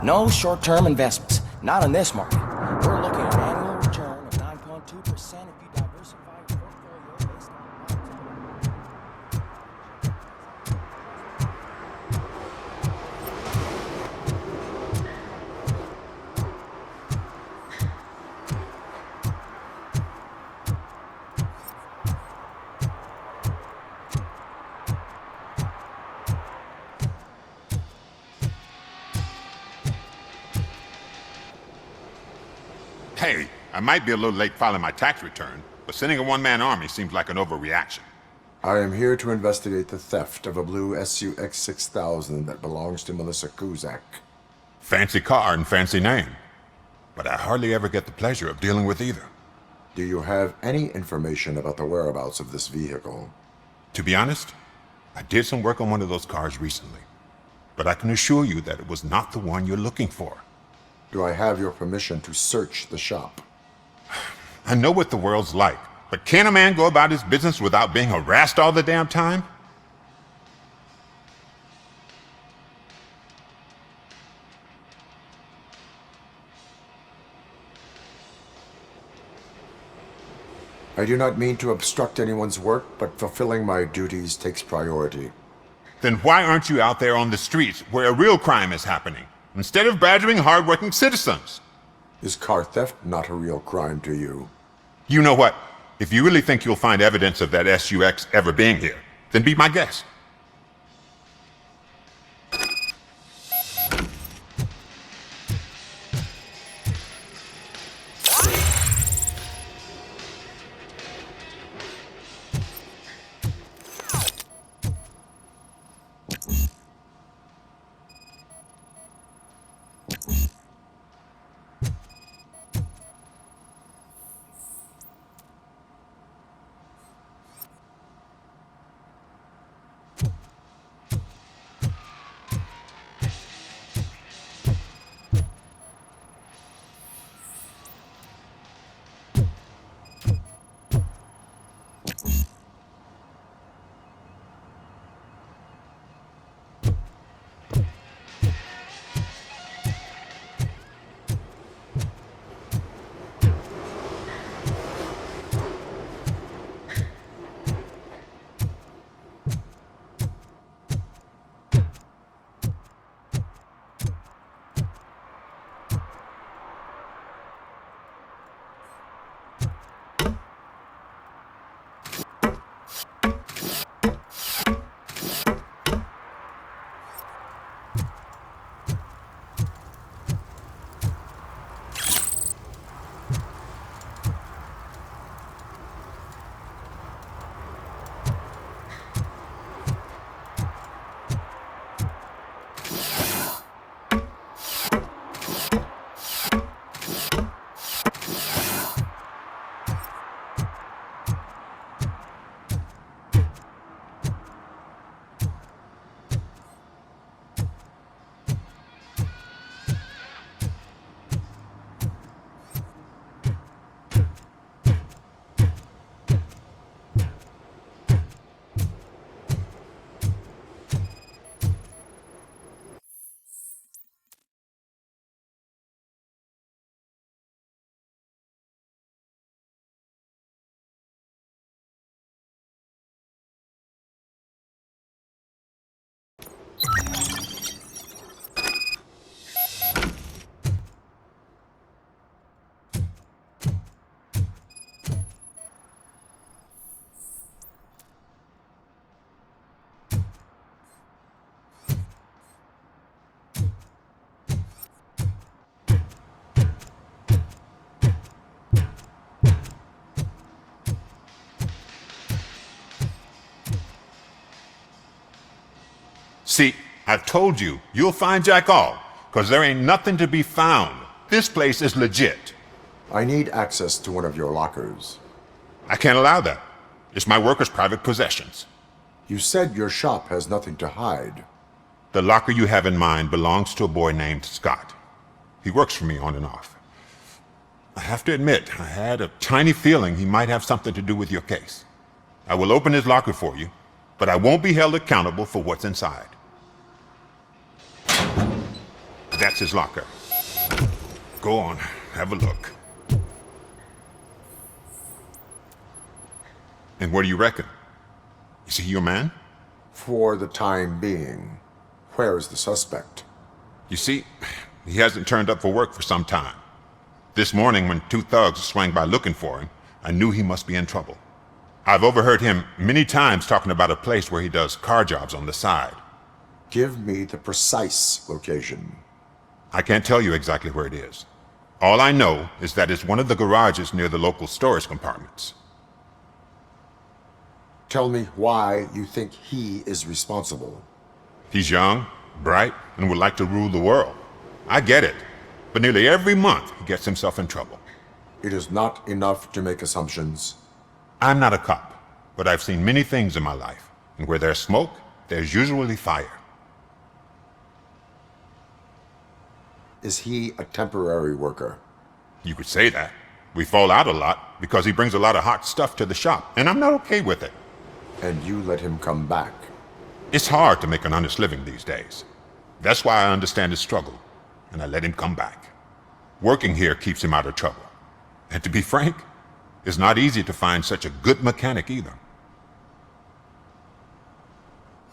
No short-term investments. Not in this market. We're looking at an annual return of 9.2% if you diversify your portfolio based on... Hey, I might be a little late filing my tax return, but sending a one-man army seems like an overreaction. I am here to investigate the theft of a blue SUX 6000 that belongs to Melissa Kuzak. Fancy car and fancy name. But I hardly ever get the pleasure of dealing with either. Do you have any information about the whereabouts of this vehicle? To be honest, I did some work on one of those cars recently. But I can assure you that it was not the one you're looking for. Do I have your permission to search the shop? I know what the world's like, but can a man go about his business without being harassed all the damn time? I do not mean to obstruct anyone's work, but fulfilling my duties takes priority. Then why aren't you out there on the streets where a real crime is happening, instead of badgering hard-working citizens? Is car theft not a real crime to you? You know what? If you really think you'll find evidence of that SUX ever being here, then be my guest. See, I've told you, you'll find Jack all, because there ain't nothing to be found. This place is legit. I need access to one of your lockers. I can't allow that. It's my workers' private possessions. You said your shop has nothing to hide. The locker you have in mind belongs to a boy named Scott. He works for me on and off. I have to admit, I had a tiny feeling he might have something to do with your case. I will open his locker for you, but I won't be held accountable for what's inside. That's his locker. Go on, have a look. And what do you reckon? Is he your man? For the time being. Where is the suspect? You see, he hasn't turned up for work for some time. This morning, when two thugs swang by looking for him, I knew he must be in trouble. I've overheard him many times talking about a place where he does car jobs on the side. Give me the precise location. I can't tell you exactly where it is. All I know is that it's one of the garages near the local storage compartments. Tell me why you think he is responsible. He's young, bright, and would like to rule the world. I get it. But nearly every month, he gets himself in trouble. It is not enough to make assumptions. I'm not a cop, but I've seen many things in my life. And where there's smoke, there's usually fire. Is he a temporary worker? You could say that. We fall out a lot because he brings a lot of hot stuff to the shop, and I'm not okay with it. And you let him come back? It's hard to make an honest living these days. That's why I understand his struggle, and I let him come back. Working here keeps him out of trouble. And to be frank, it's not easy to find such a good mechanic either.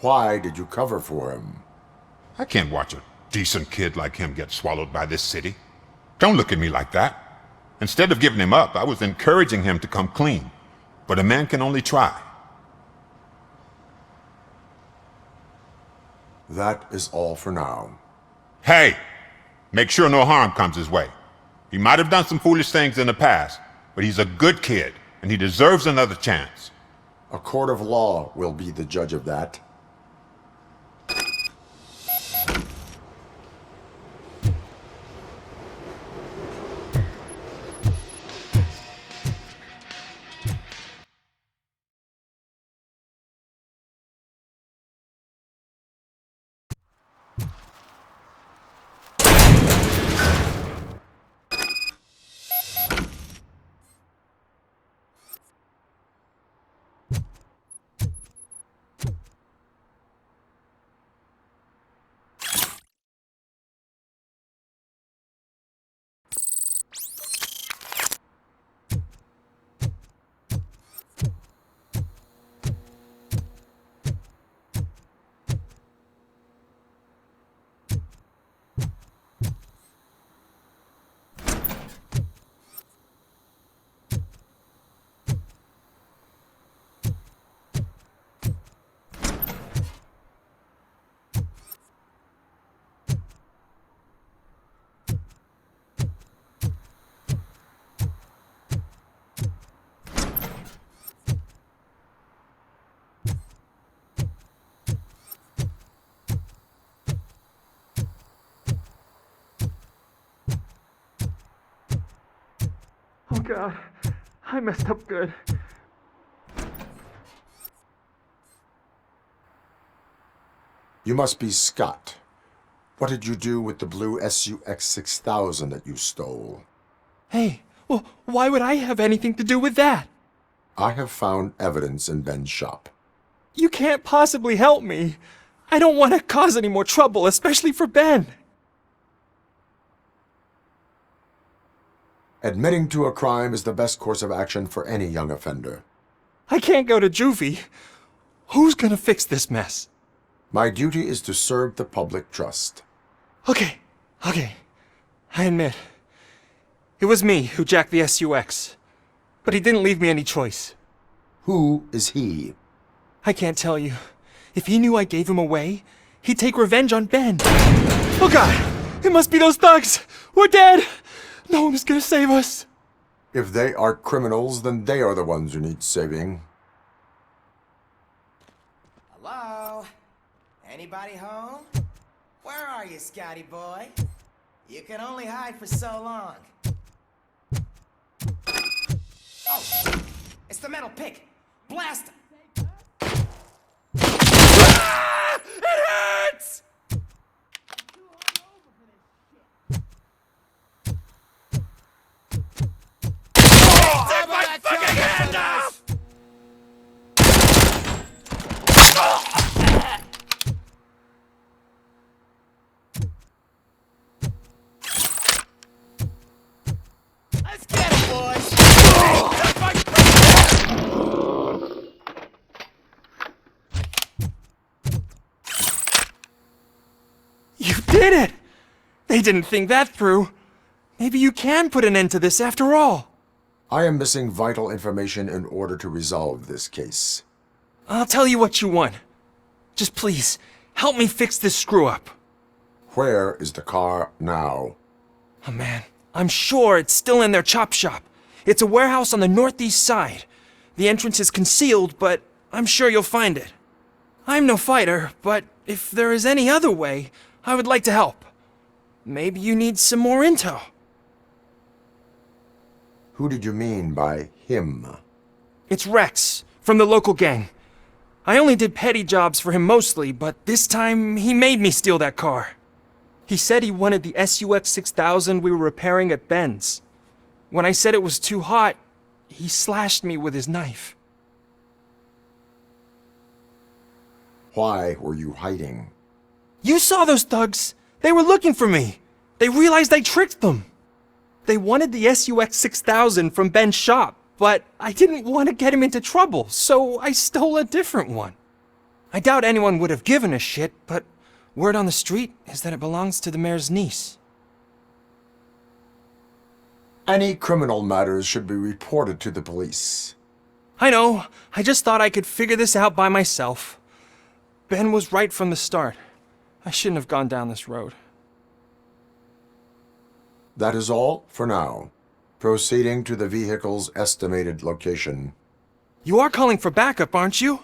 Why did you cover for him? I can't watch a decent kid like him get swallowed by this city. Don't look at me like that. Instead of giving him up, I was encouraging him to come clean. But a man can only try. That is all for now. Hey! Make sure no harm comes his way. He might have done some foolish things in the past, but he's a good kid, and he deserves another chance. A court of law will be the judge of that. Oh God, I messed up good. You must be Scott. What did you do with the blue SUX 6000 that you stole? Hey, well, why would I have anything to do with that? I have found evidence in Ben's shop. You can't possibly help me. I don't want to cause any more trouble, especially for Ben. Admitting to a crime is the best course of action for any young offender. I can't go to juvie. Who's gonna fix this mess? My duty is to serve the public trust. Okay. I admit. It was me who jacked the SUX. But he didn't leave me any choice. Who is he? I can't tell you. If he knew I gave him away, he'd take revenge on Ben. Oh God! It must be those thugs! We're dead! No one is gonna save us! If they are criminals, then they are the ones who need saving. Hello? Anybody home? Where are you, Scotty boy? You can only hide for so long. Oh! It's the metal pick! Blast him! Ah! It hurts! Take my fucking hand off! did it! They didn't think that through. Maybe you can put an end to this after all. I am missing vital information in order to resolve this case. I'll tell you what you want. Just please, help me fix this screw-up. Where is the car now? Oh man, I'm sure it's still in their chop shop. It's a warehouse on the northeast side. The entrance is concealed, but I'm sure you'll find it. I'm no fighter, but if there is any other way, I would like to help. Maybe you need some more intel. Who did you mean by him? It's Rex, from the local gang. I only did petty jobs for him mostly, but this time he made me steal that car. He said he wanted the SUX 6000 we were repairing at Ben's. When I said it was too hot, he slashed me with his knife. Why were you hiding? You saw those thugs! They were looking for me! They realized I tricked them! They wanted the SUX 6000 from Ben's shop, but I didn't want to get him into trouble, so I stole a different one. I doubt anyone would have given a shit, but word on the street is that it belongs to the mayor's niece. Any criminal matters should be reported to the police. I know, I just thought I could figure this out by myself. Ben was right from the start. I shouldn't have gone down this road. That is all for now. Proceeding to the vehicle's estimated location. You are calling for backup, aren't you?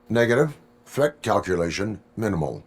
Negative. Threat calculation minimal.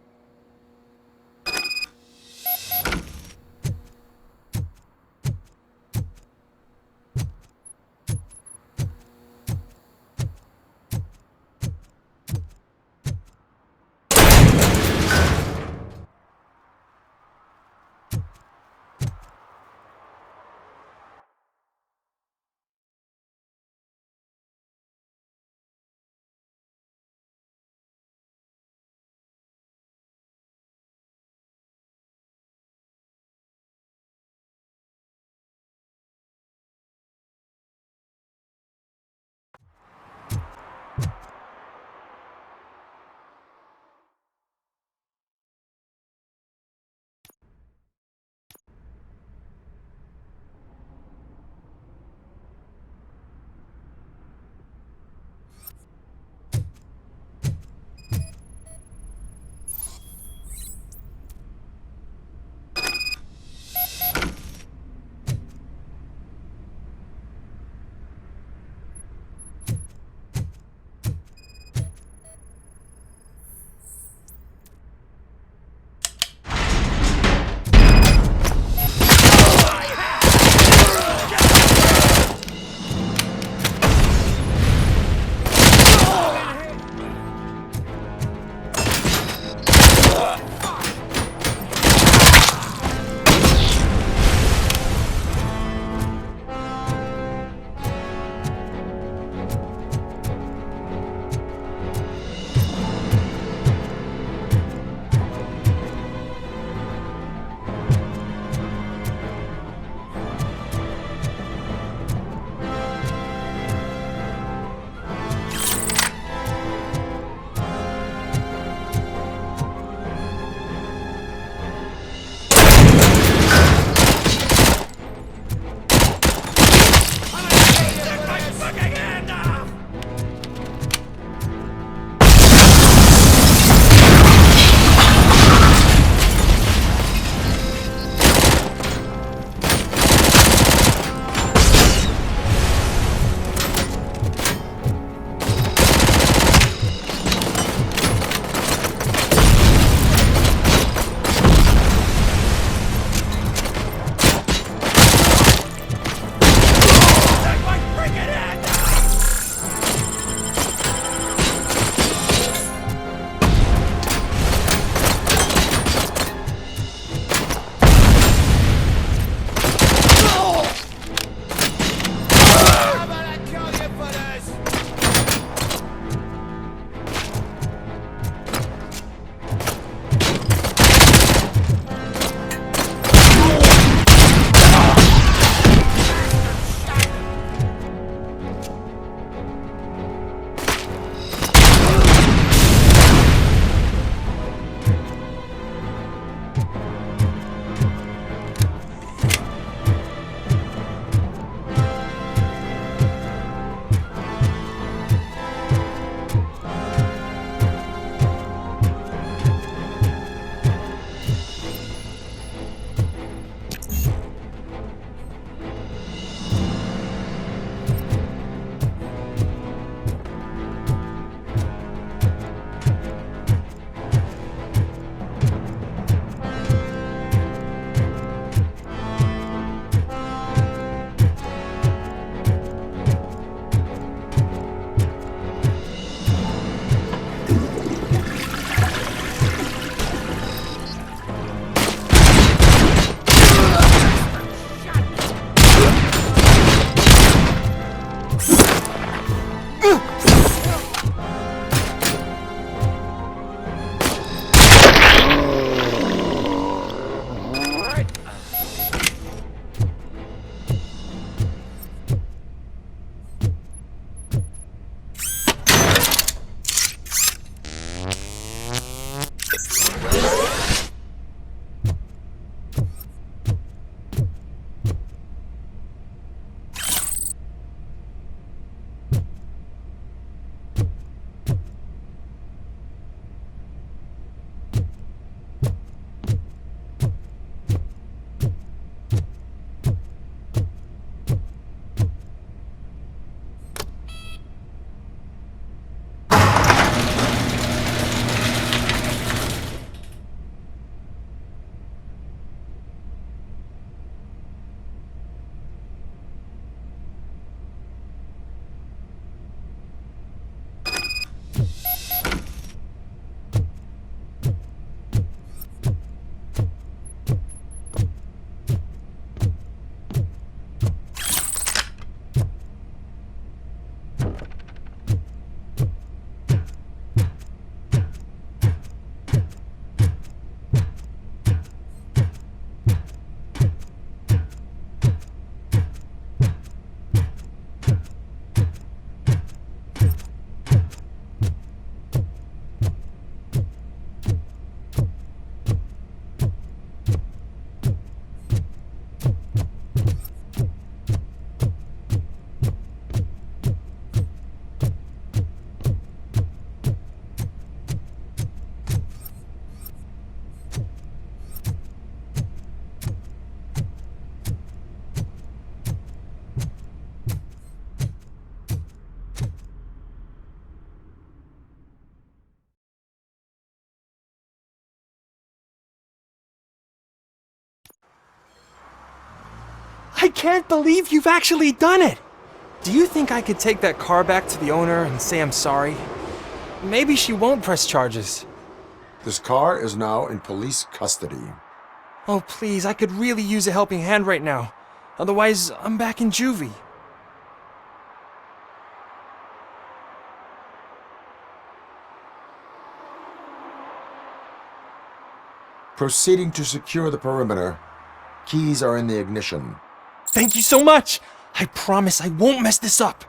I can't believe you've actually done it! Do you think I could take that car back to the owner and say I'm sorry? Maybe she won't press charges. This car is now in police custody. Oh, please, I could really use a helping hand right now. Otherwise, I'm back in juvie. Proceeding to secure the perimeter. Keys are in the ignition. Thank you so much! I promise I won't mess this up!